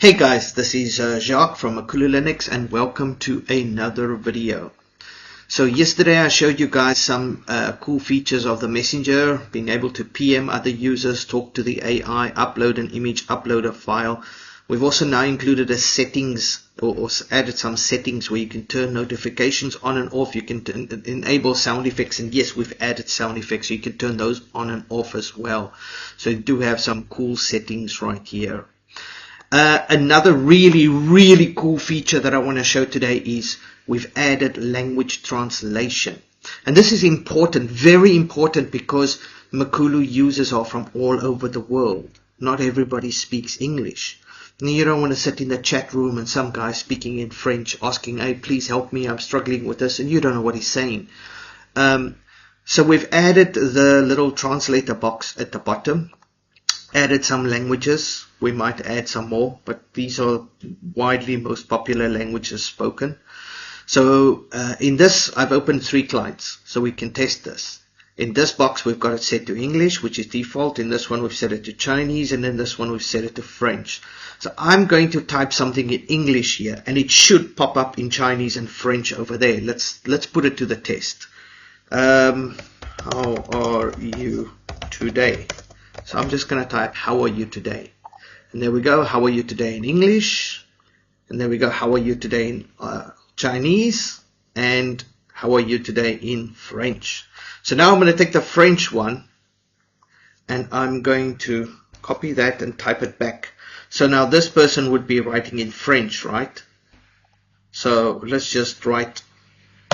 Hey guys, this is Jacques from MakuluLinux and welcome to another video. So yesterday I showed you guys some cool features of the Messenger, being able to PM other users, talk to the AI, upload an image, upload a file. We've also now included a settings or added some settings where you can turn notifications on and off. You can enable sound effects, and yes, we've added sound effects so you can turn those on and off as well. So you do have some cool settings right here. Another really cool feature that I want to show today is we've added language translation. And this is important, very important, because Makulu users are from all over the world. Not everybody speaks English. And you don't want to sit in the chat room and some guy speaking in French asking, hey, please help me, I'm struggling with this, and you don't know what he's saying. So we've added the little translator box at the bottom. Added some languages. We might add some more, but these are widely most popular languages spoken. So in this, I've opened 3 clients, so we can test this. In this box, we've got it set to English, which is default. In this one, we've set it to Chinese, and in this one, we've set it to French. So I'm going to type something in English here, and it should pop up in Chinese and French over there. Let's put it to the test. How are you today? So I'm just going to type, how are you today? And there we go, how are you today in English? And there we go, how are you today in Chinese? And how are you today in French? So now I'm going to take the French one and I'm going to copy that and type it back. So now this person would be writing in French, right? So let's just write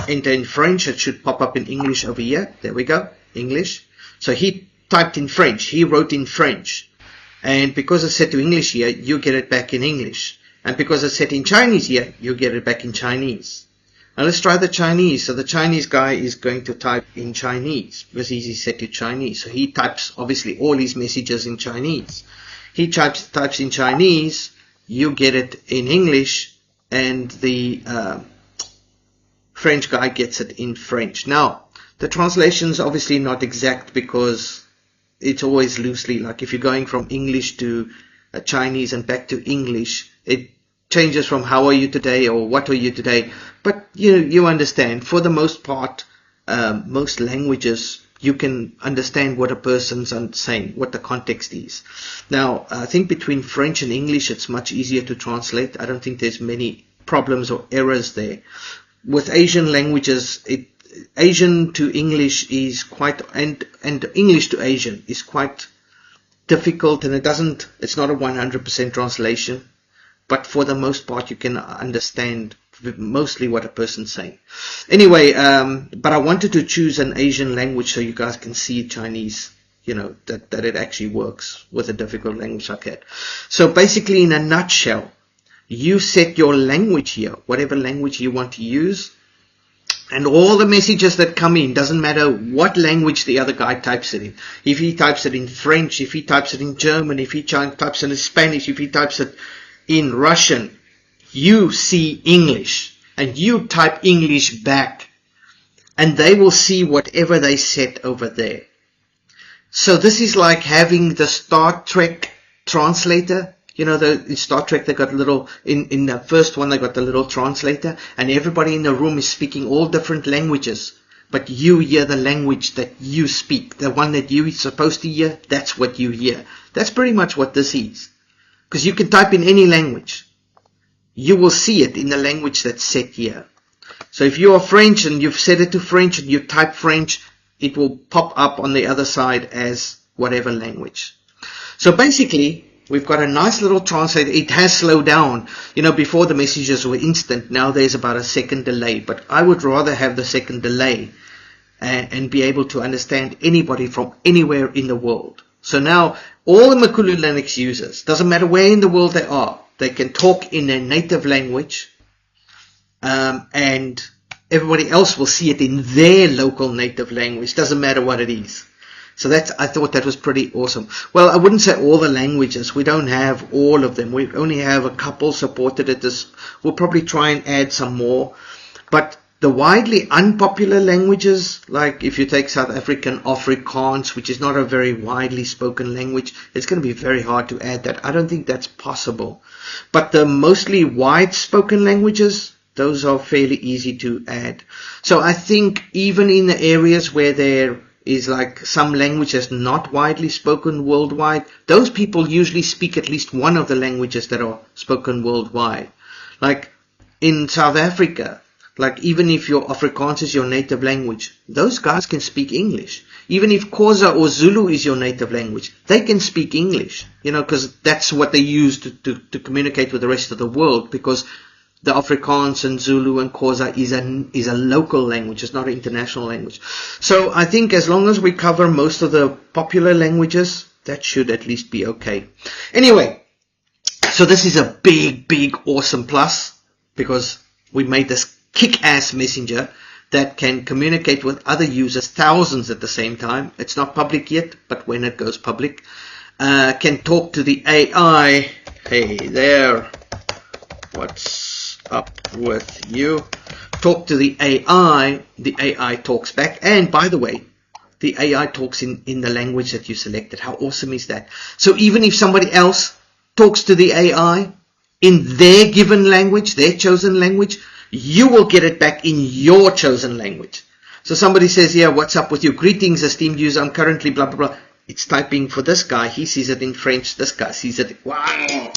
enter in French. It should pop up in English over here. There we go, English. So he typed in French, he wrote in French, and because it's set to English here, you get it back in English, and because it's set in Chinese here, you get it back in Chinese. Now let's try the Chinese. So the Chinese guy is going to type in Chinese because he's set to Chinese, so he types obviously all his messages in Chinese. He types in Chinese, you get it in English, and the French guy gets it in French. Now the translation is obviously not exact because it's always loosely, like if you're going from English to Chinese and back to English, it changes from how are you today or what are you today. But you understand, for the most part, most languages, you can understand what a person's saying, what the context is. Now, I think between French and English, it's much easier to translate. I don't think there's many problems or errors there. With Asian languages, Asian to English is quite, and English to Asian is quite difficult, and it's not a 100% translation, but for the most part you can understand mostly what a person's saying. Anyway, but I wanted to choose an Asian language so you guys can see Chinese, that it actually works with a difficult language like that. So basically, in a nutshell, you set your language here, whatever language you want to use, and all the messages that come in, doesn't matter what language the other guy types it in. If he types it in French, if he types it in German, if he types it in Spanish, if he types it in Russian, you see English and you type English back and they will see whatever they set over there. So this is like having the Star Trek translator. In Star Trek, they got a little, in the first one, they got the little translator, and everybody in the room is speaking all different languages, but you hear the language that you speak. The one that you're supposed to hear, that's what you hear. That's pretty much what this is. Because you can type in any language. You will see it in the language that's set here. So if you are French and you've set it to French and you type French, it will pop up on the other side as whatever language. So basically, we've got a nice little translator. It has slowed down. Before the messages were instant. Now there's about a second delay. But I would rather have the second delay and be able to understand anybody from anywhere in the world. So now all the MakuluLinux users, doesn't matter where in the world they are, they can talk in their native language, and everybody else will see it in their local native language. Doesn't matter what it is. So I thought that was pretty awesome. Well, I wouldn't say all the languages. We don't have all of them. We only have a couple supported at this. We'll probably try and add some more. But The widely unpopular languages, like if you take South African Afrikaans, which is not a very widely spoken language, it's going to be very hard to add that. I don't think that's possible. But the mostly wide spoken languages, those are fairly easy to add. So I think even in the areas where there is like some language that's not widely spoken worldwide, those people usually speak at least one of the languages that are spoken worldwide. Like in South Africa, like even if your Afrikaans is your native language, those guys can speak English. Even if Xhosa or Zulu is your native language, they can speak English, you know, because that's what they use to communicate with the rest of the world, because the Afrikaans and Zulu and Xhosa is a local language, it's not an international language. So I think as long as we cover most of the popular languages, that should at least be okay. Anyway, so this is a big, awesome plus, because we made this kick-ass messenger that can communicate with other users, thousands at the same time. It's not public yet, but when it goes public, can talk to the AI. Hey there, what's up with you? Talk to the AI talks back. And by the way, the AI talks in the language that you selected. How awesome is that? So even if somebody else talks to the AI in their given language, their chosen language, you will get it back in your chosen language. So somebody says, yeah, what's up with you? Greetings, esteemed user. I'm currently blah, blah, blah. It's typing for this guy. He sees it in French. This guy sees it. Wow.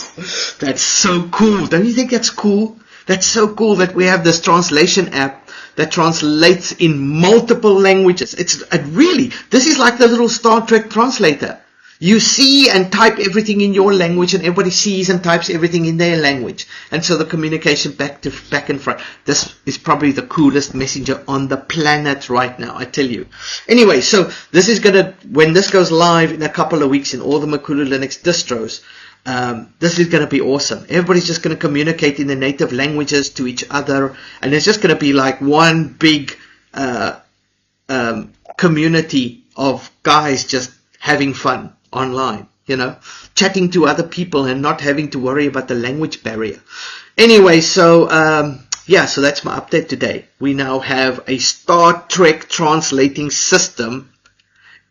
That's so cool. Don't you think that's cool? That's so cool that we have this translation app that translates in multiple languages. This is like the little Star Trek translator. You see and type everything in your language, and everybody sees and types everything in their language. And so the communication back and front. This is probably the coolest messenger on the planet right now, I tell you. Anyway, so this is when this goes live in a couple of weeks in all the MakuluLinux distros, this is going to be awesome. Everybody's just going to communicate in their native languages to each other, and it's just going to be like one big community of guys just having fun online, you know, chatting to other people and not having to worry about the language barrier. Anyway, so yeah, so that's my update today. We now have a Star Trek translating system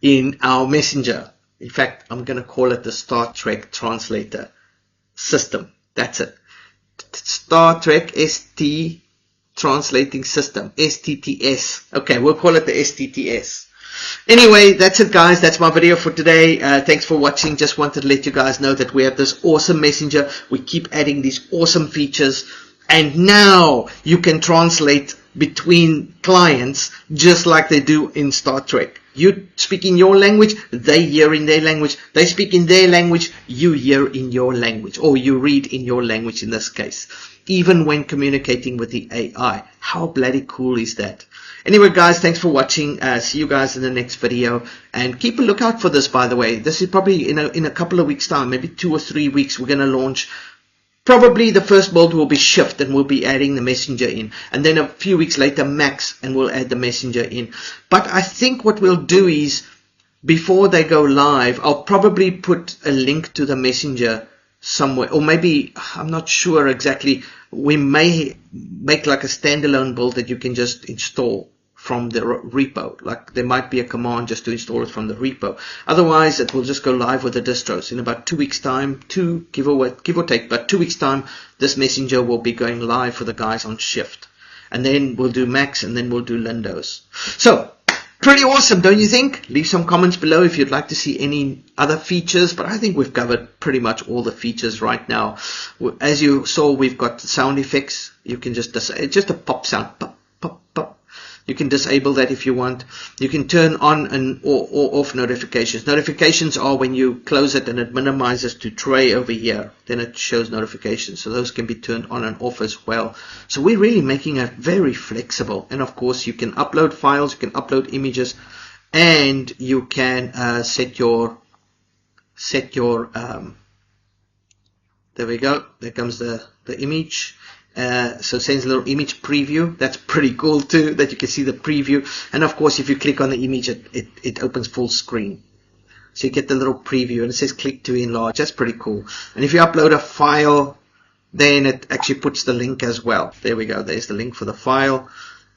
in our messenger. In fact, I'm going to call it the Star Trek translator system. That's it. Star Trek ST translating system, STTS. Okay, we'll call it the STTS. Anyway, that's it, guys. That's my video for today. Thanks for watching. Just wanted to let you guys know that we have this awesome messenger. We keep adding these awesome features, and now you can translate between clients just like they do in Star Trek. You speak in your language, they hear in their language. They speak in their language, you hear in your language, or you read in your language in this case, even when communicating with the AI. How bloody cool is that? Anyway, guys, thanks for watching. See you guys in the next video, and keep a lookout for this, by the way. This is probably in a couple of weeks time, maybe 2 or 3 weeks, we're going to launch. Probably the first build will be Shift, and we'll be adding the messenger in, and then a few weeks later Max, and we'll add the messenger in. But I think what we'll do is, before they go live, I'll probably put a link to the messenger somewhere, or maybe, I'm not sure exactly. We may make like a standalone build that you can just install from the repo. Like there might be a command just to install it from the repo. Otherwise, it will just go live with the distros in about 2 weeks time, give or take, but 2 weeks time, this messenger will be going live for the guys on Shift. And then we'll do Max, and then we'll do Lindows. So, pretty awesome, don't you think? Leave some comments below if you'd like to see any other features, but I think we've covered pretty much all the features right now. As you saw, we've got sound effects. You can just a pop sound, pop, pop, pop. You can disable that if you want. You can turn on and or off notifications. Notifications are when you close it and it minimizes to tray over here. Then it shows notifications. So those can be turned on and off as well. So we're really making it very flexible. And of course, you can upload files, you can upload images, and you can set your there we go. There comes the image. So it sends a little image preview. That's pretty cool too, that you can see the preview. And of course, if you click on the image, it opens full screen. So you get the little preview, and it says click to enlarge. That's pretty cool. And if you upload a file, then it actually puts the link as well. There we go. There's the link for the file.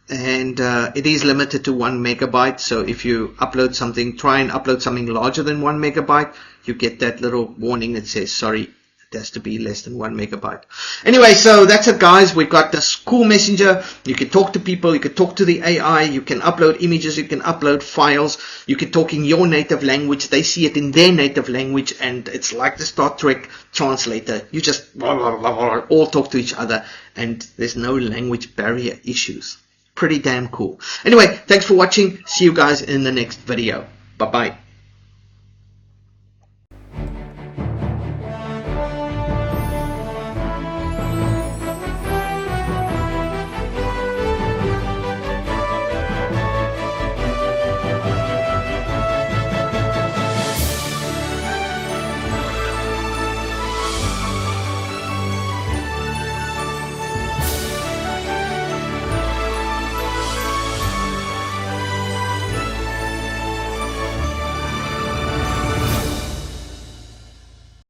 and it is limited to 1 megabyte. So if you upload something, try and upload something larger than 1 megabyte, you get that little warning that says, sorry, it has to be less than 1 megabyte. Anyway, so that's it, guys. We've got this cool messenger. You can talk to people, you can talk to the AI, you can upload images, you can upload files, you can talk in your native language, they see it in their native language, and it's like the Star Trek translator. You just blah, blah, blah, blah, all talk to each other, and there's no language barrier issues. Pretty damn cool. Anyway, thanks for watching. See you guys in the next video. Bye-bye.